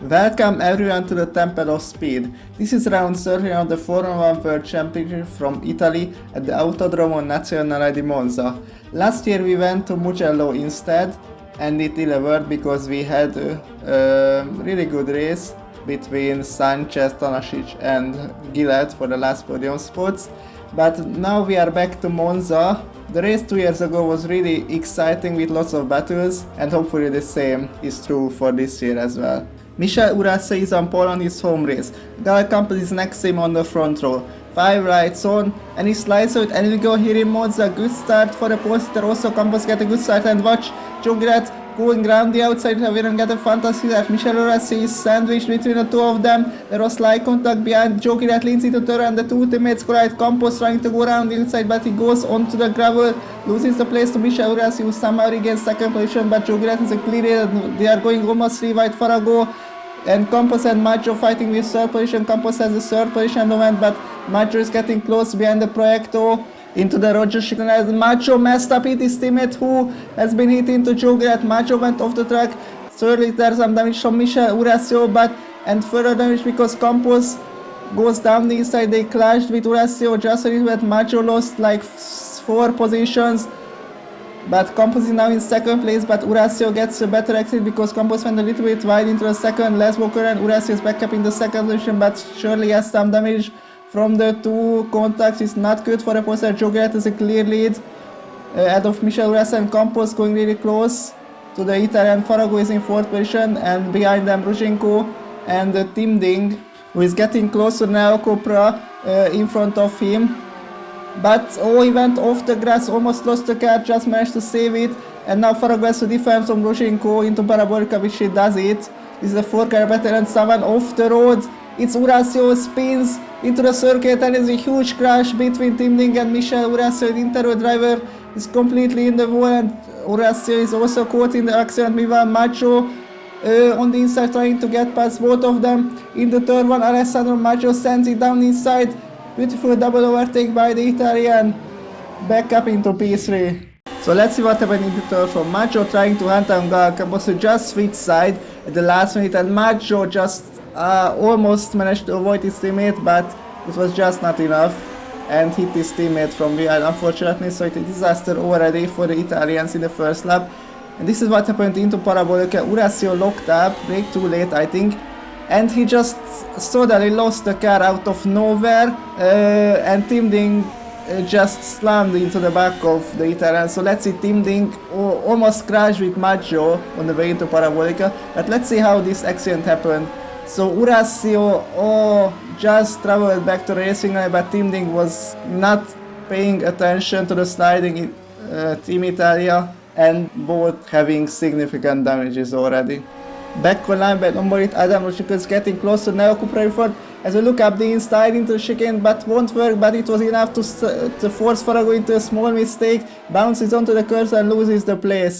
Welcome everyone to the Temple of Speed. This is round 13 of the Formula 1 World Championship from Italy at the Autodromo Nazionale di Monza. Last year we went to Mugello instead, and it delivered because we had a really good race between Sanchez, Tanasic and Gillett for the last podium spots. But now we are back to Monza. The race 2 years ago was really exciting with lots of battles, and hopefully the same is true for this year as well. Michel Urase is on pole on his home race. Gal Campos is next to him on the front row. 5 rights on, and he slides out, and we go here in Monza. Good start for the pole sitter. Also Campos get a good start, and watch Joe Gillett going round the outside. We don't get a fantastic start. Michel Urase is sandwiched between the two of them. There was slight contact behind. Joe Gillett leans into turn, and the two teammates collide. Campos trying to go around the inside, but he goes onto the gravel, loses the place to Michel Urase, who somehow regains second position, but Joe Gillett is a clear. They are going almost 3 wide for a go. And Campos and Maggio fighting with third position. Campos has the third position moment, but Maggio is getting close behind the Proyecto into the Roger chicane. As Maggio messed up, hit his teammate who has been hit into Joe Gillett. Maggio went off the track. Thirdly, there's some damage from Michel Urase, and further damage because Campos goes down the inside. They clashed with Urase just a little bit. Maggio lost like 4 positions. But Campos is now in second place, but Urase gets a better exit because Campos went a little bit wide into the second. Les Walker and Urase is back up in the second position, but surely has some damage from the two contacts. It's not good for the poster. Joe Gillett is a clear lead ahead of Michel Urase, and Campos going really close to the Italian. Farago is in fourth position, and behind them Rushenko and Tim Ding, who is getting close to Neo Copra in front of him. But he went off the grass, almost lost the car, just managed to save it. And now Farago has to defend from Rushenko into Parabolica, which he does it. This is a 4-car battle, and someone off the road. It's Urase who spins into the circuit, and it's a huge crash between Tim Ding and Michel Urase. The interior driver is completely in the wall, and Urase is also caught in the accident. Meanwhile, Maggio on the inside trying to get past both of them. In the third one, Alessandro Maggio sends it down inside. Beautiful double overtake by the Italian, back up into P3. So let's see what happened in the third one. Maggio trying to hunt down Gal Campos, who just switched side at the last minute, and Maggio just almost managed to avoid his teammate, but it was just not enough, and hit his teammate from behind, unfortunately. So it's a disaster already for the Italians in the first lap. And this is what happened into Parabolica. Urase locked up, brake too late I think, and he just totally lost the car out of nowhere, and Tim Ding just slammed into the back of the Italian. So let's see, Tim Ding almost crashed with Maggio on the way into Parabolica, but let's see how this accident happened. So Urase just traveled back to racing line, but Tim Ding was not paying attention to the sliding in Team Italia, and both having significant damages already. Back online by onboard it, Adam Rushenko is getting close to Neo Copra in front as we look up the inside into the chicane, but won't work. But it was enough to force Farago into a small mistake, bounces onto the curve and loses the place.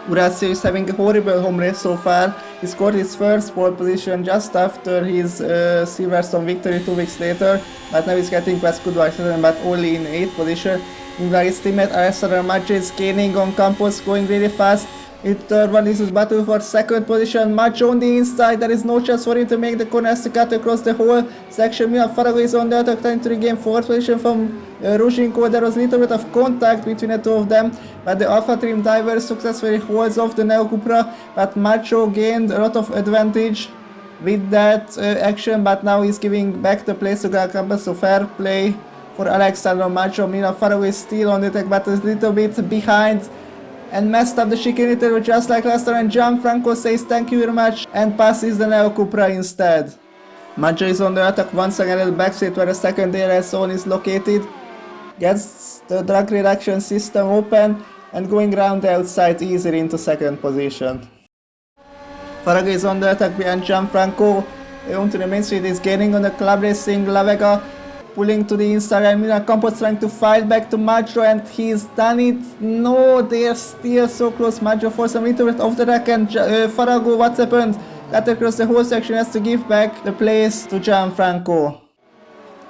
Urase is having a horrible home race so far. He scored his first pole position just after his Silverstone victory 2 weeks later, but now he's getting past Kudwai, but only in 8th position. Meanwhile, his teammate Alessandro Maggio is gaining on Campos, going really fast. In third one, this is battle for second position. Maggio on the inside, there is no chance for him to make the corner, to cut across the whole section. Meanwhile, Farago is on the attack, trying to regain fourth position from Rushenko. There was a little bit of contact between the two of them, but the Alpha Team driver successfully holds off the Neo Copra, but Maggio gained a lot of advantage with that action, but now he's giving back the place to Gal Campos, so fair play for Alessandro Maggio. Meanwhile, Farago is still on the attack, but is a little bit behind, and messed up the chicane just like last time, and Gianfranco says thank you very much and passes the Neo Copra instead. Maggio is on the attack once again at the backseat where the second DRS zone is located, gets the drag reduction system open and going around the outside easily into second position. Farago is on the attack behind Gianfranco, onto the main street, is gaining on the Club Racing La Vega, pulling to the inside, and Milan Campos trying to fight back to Maggio, and he's done it. No, they're still so close. Maggio forced a little bit off the track, and Farago, what's happened? Cut across the whole section, has to give back the place to Gianfranco.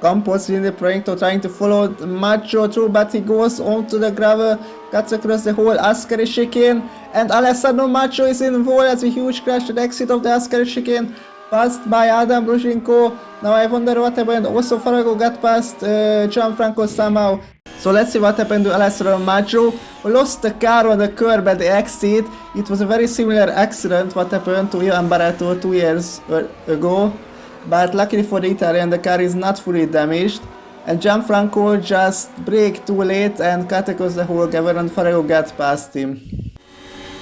Campos in the projector trying to follow Macho through, but he goes onto the gravel, cuts across the whole Ascari chicane, and Alessandro Macho is involved as a huge crash at the exit of the Ascari chicane, passed by Adam Brushenko. Now I wonder what happened. Also Farago got past Gianfranco somehow. So let's see what happened to Alessandro Macho, who lost the car on the curb at the exit. It was a very similar accident what happened to Ivan Barretto 2 years ago. But luckily for the Italian, the car is not fully damaged, and Gianfranco just braked too late and cut across the whole gap, and Farago got past him.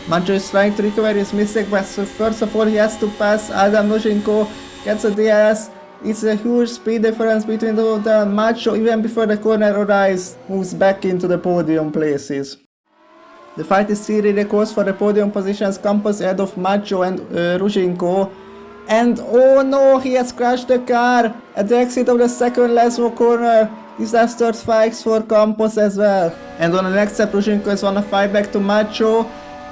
Macho is trying to recover his mistake, but first of all he has to pass Adam Brushenko, gets a DRS. It's a huge speed difference between the two of them. Macho, even before the corner arrives, moves back into the podium places. The fight is still really close for the podium positions, Campos ahead of Macho and Brushenko. And oh no, he has crashed the car at the exit of the second Lesmo corner. Disaster spikes for Campos as well. And on the next step, Brushenko is on a fight back to Macho,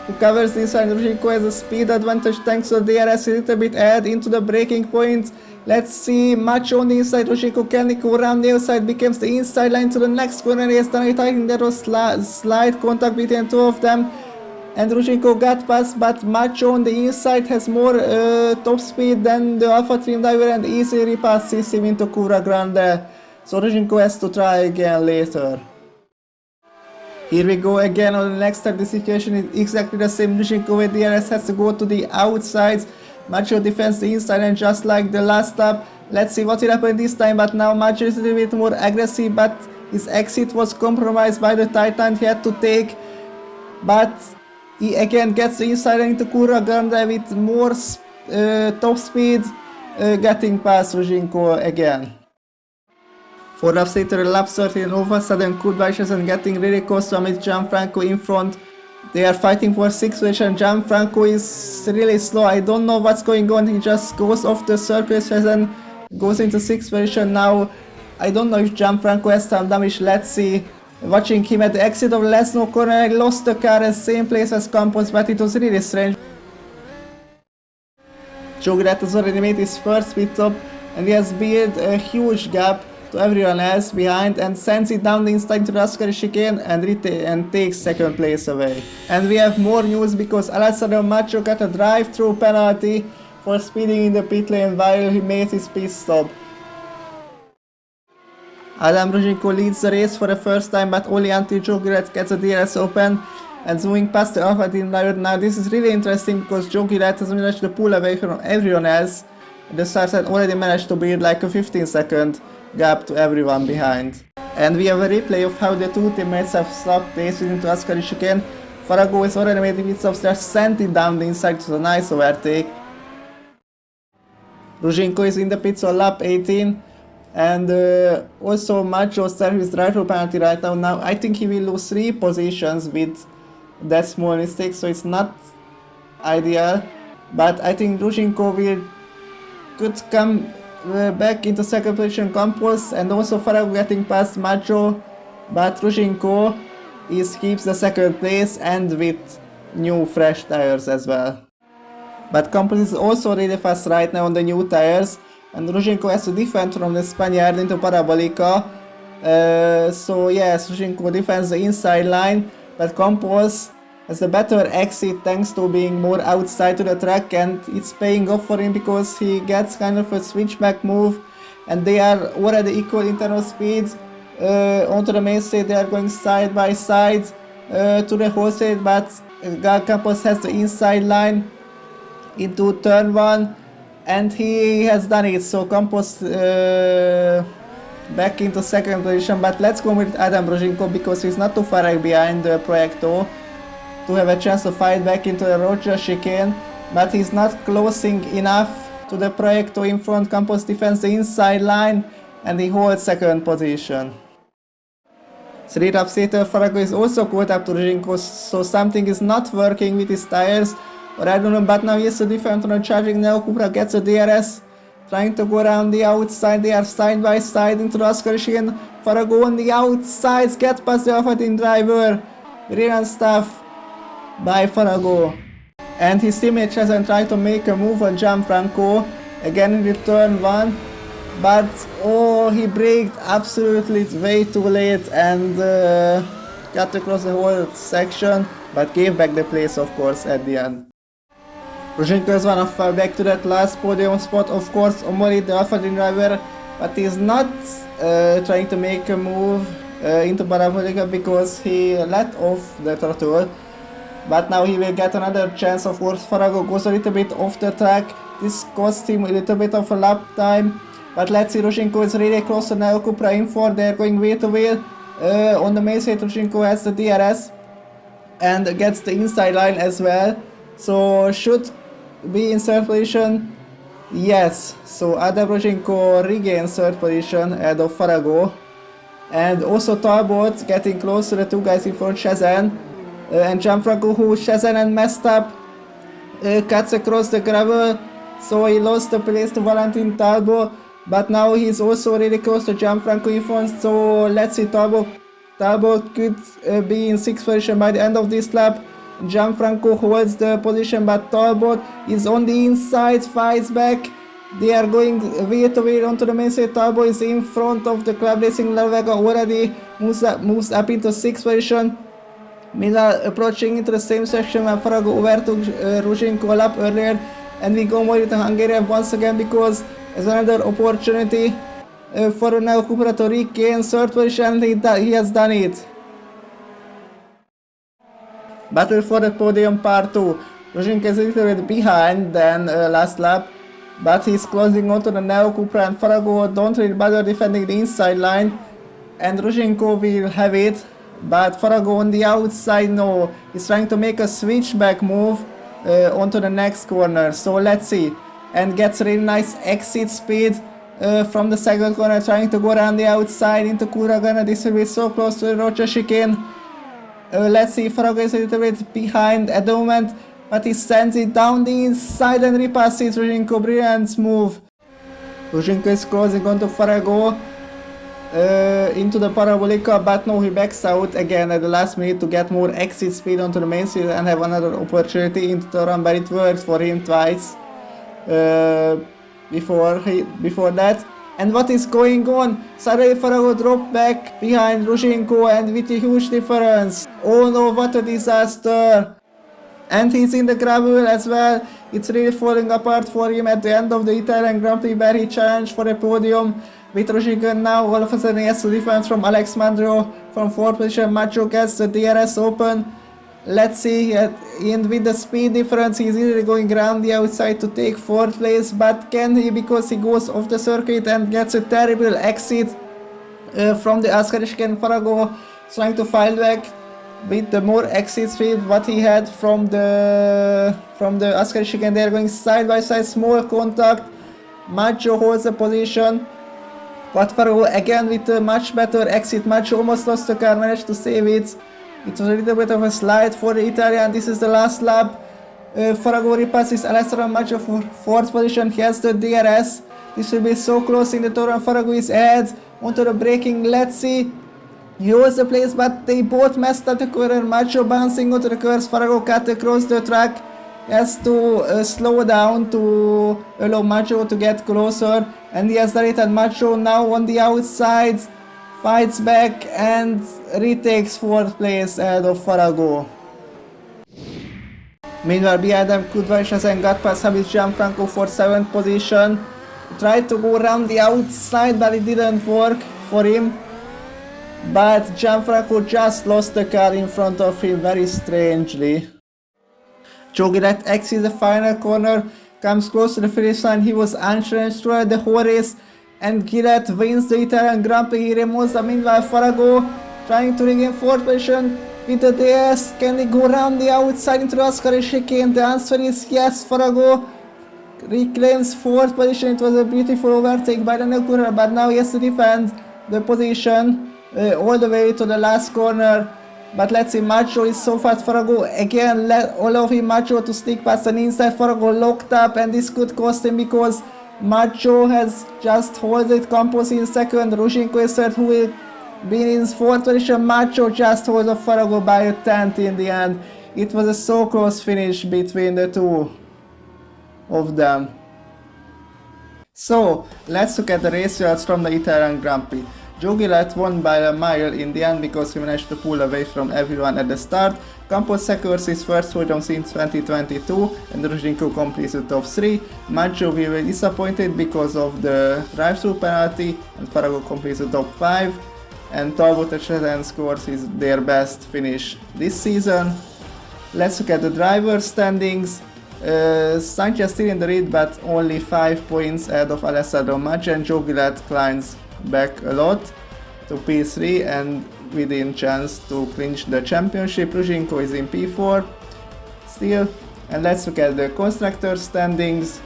who covers this side. Brushenko has a speed advantage thanks to DRS a little bit ahead into the braking point. Let's see, Macho on the inside, Brushenko can go around the outside, becomes the inside line to the next corner. He has done it. I think there was slight contact between two of them. And Brushenko got past, but Macho on the inside has more top speed than the Alpha Team driver and easily passes him into Cura Grande. So Brushenko has to try again later. Here we go again on the next step. The situation is exactly the same. Brushenko with DRS has to go to the outsides. Macho defends the inside, and just like the last lap, let's see what will happen this time. But now Macho is a little bit more aggressive, but his exit was compromised by the tight time he had to take. But he again gets the inside into Cura Grande with more top speed, getting past Brushenko again. 4 laps later, lap 13, all of a sudden Kurbash and getting really close to with Gianfranco in front. They are fighting for 6th position. Gianfranco is really slow. I don't know what's going on. He just goes off the surface and goes into 6th position now. I don't know if Gianfranco has some damage. Let's see. Watching him at the exit of Lesno corner, I lost the car at the same place as Campos, but it was really strange. Jogret has already made his first pit stop, and he has built a huge gap to everyone else behind and sends it down the inside to the Ascari chicane and takes 2nd place away. And we have more news because Alessandro Macho got a drive-through penalty for speeding in the pit lane while he made his pit stop. Adam Brushenko leads the race for the first time, but only until Jogret gets a DRS open and zooming past the Alpha Team driver. Now this is really interesting because Jogret has managed to pull away from everyone else. The stars had already managed to build like a 15-second gap to everyone behind. And we have a replay of how the two teammates have stopped racing into Ascari chicane. Farago is already made the pit stop, stars sent it down the inside to a nice overtake. Brushenko is in the pits on lap 18. And also Macho serves his drive-through penalty right now. Now I think he will lose 3 positions with that small mistake, so it's not ideal. But I think Brushenko could come back into 2nd position. Campos and also Farago getting past Macho. But Brushenko keeps the 2nd place and with new fresh tires as well. But Campos is also really fast right now on the new tires. And Brushenko has to defend from the Spaniard into Parabolica. So yes, Brushenko defends the inside line, but Campos has a better exit thanks to being more outside to the track, and it's paying off for him because he gets kind of a switchback move, and they are already equal internal speeds. Onto the main straight they are going side by side to the whole straight, but Campos has the inside line into turn 1. And he has done it, so Campos back into 2nd position. But let's go with Adam Brushenko because he's not too far behind the Proyecto to have a chance to fight back into the Roger chicane. But he's not closing enough to the Proyecto in front. Campos defends the inside line and he holds 2nd position. 3 laps later, Farago is also caught up to Brushenko, so something is not working with his tires. Or I don't know, but now he has to defend on a charging now. Cupra gets a DRS, trying to go around the outside. They are side by side into the Ascari chicane. Farago on the outsides, get past the Alpha Team driver. Brilliant stuff by Farago. And his teammate hasn't tried to make a move on Gianfranco. Again in the turn 1. But oh So he braked absolutely way too late and got across the whole section, but gave back the place of course at the end. Ruzhenko is one of fell back to that last podium spot, of course. Omori, the AlphaDream driver, but he's not trying to make a move into Parabolica because he let off the throttle. But now he will get another chance, of course. Farago goes a little bit off the track. This cost him a little bit of a lap time. But let's see, Ruzhenko is really close to Neo Cupra Info. They're going wheel to wheel. On the main straight, Ruzhenko has the DRS and gets the inside line as well. So should be in third position. Yes, so Adam Ruzhenko regains third position ahead of Farago. And also Talbot getting close to the two guys in front, Shazan and Gianfranco, who Shazan and messed up, cuts across the gravel. So he lost the place to Valentin Talbot. But now he's also really close to Gianfranco in front, so let's see, Talbot could be in 6th position by the end of this lap. Gianfranco holds the position, but Talbot is on the inside, fights back. They are going wheel to wheel onto the main straight. Talbot is in front of the Club Racing La Vega already, moves up into 6th position. Meanwhile, approaching into the same section when Farago overtook Ruzhenko a lap earlier, and we go more into Hungarian once again because there's another opportunity for Neo Cupra to regain third position, and he has done it. Battle for the podium part 2. Ruzhenko is a little bit behind than last lap, but he's closing onto the Neo Cupra, and Farago don't really bother defending the inside line, and Ruzhenko will have it, but Farago on the outside, no, he's trying to make a switchback move onto the next corner, so let's see. And gets really nice exit speed from the second corner, trying to go around the outside into Kuragana. This will be so close to the Rocha chicane. Let's see, Farago is a little bit behind at the moment, but he sends it down the inside and repasses Ruzhenko. Brilliant move. Ruzhenko is closing onto Farago into the Parabolica, but no, he backs out again at the last minute to get more exit speed onto the main street and have another opportunity into the run, but it worked for him twice before that. And what is going on? Suddenly Farago dropped back behind Ruzhenko and with a huge difference. Oh no, what a disaster! And he's in the gravel as well. It's really falling apart for him at the end of the Italian Grand Prix where he challenged for a podium. With Ruzhenko now all of a sudden he has to defend from Alex Mandro from 4th position. Macho gets the DRS open. Let's see, and with the speed difference he's easily going around the outside to take 4th place, but can he, because he goes off the circuit and gets a terrible exit from the Ascari chicane. Farago trying to file back with the more exit speed what he had from the Ascari chicane. They are going side by side, small contact. Macho holds the position, but Farago again with a much better exit. Macho almost lost the car, managed to save it. It was a little bit of a slide for the Italian. This is the last lap. Farago repasses Alessandro Macho for 4th position. He has the DRS. This will be so close in the tour. Farago is ahead onto the braking. Let's see. He holds the place, but they both messed up the corner. Macho bouncing onto the curves. Farago cut across the track. He has to slow down to allow Macho to get closer. And he has done it, and Macho now on the outside fights back and retakes 4th place ahead of Farago. Meanwhile, behind them, Kudva Shazan got past Habib Gianfranco for 7th position. Tried to go around the outside, but it didn't work for him. But Gianfranco just lost the car in front of him very strangely. Joe Gillette exits the final corner, comes close to the finish line. He was unchallenged throughout the whole race, and Gillette wins the Italian Grand Prix here in Monza. Meanwhile, Farago trying to regain 4th position with the DS. Can he go around the outside into the Ascari chicane? The answer is yes. Farago reclaims 4th position. It was a beautiful overtake by the Neo Cupra, but now he has to defend the position all the way to the last corner. But let's see, Macho is so fast. Farago again allowing Macho to sneak past an inside. Farago locked up, and this could cost him because Macho has just holded Campos in 2nd. Ruzhenko is 3rd, who will be in 4th position. Macho just holds off Farago by a 10th in the end. It was a so close finish between the two of them. So, let's look at the race results from the Italian Grand Prix. Whle won by a mile in the end because he managed to pull away from everyone at the start. Campos secures his first podium since 2022 and Ruzhinko completes the top 3. Maggio we were disappointed because of the drive-through penalty and Farago completes the top 5. And Talbot and Chetan scores their best finish this season. Let's look at the driver standings. Sanchez still in the lead but only 5 points ahead of Alessandro Maggio, and Whle climbs back a lot to P3 and within chance to clinch the championship. Ruzhinko is in P4 still. And let's look at the constructor standings.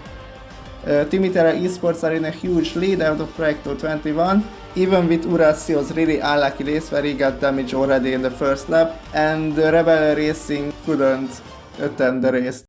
Team Italia Esports are in a huge lead out of Projecto 21, even with Uracio's really unlucky race where he got damaged already in the first lap, and Rebel Racing couldn't attend the race.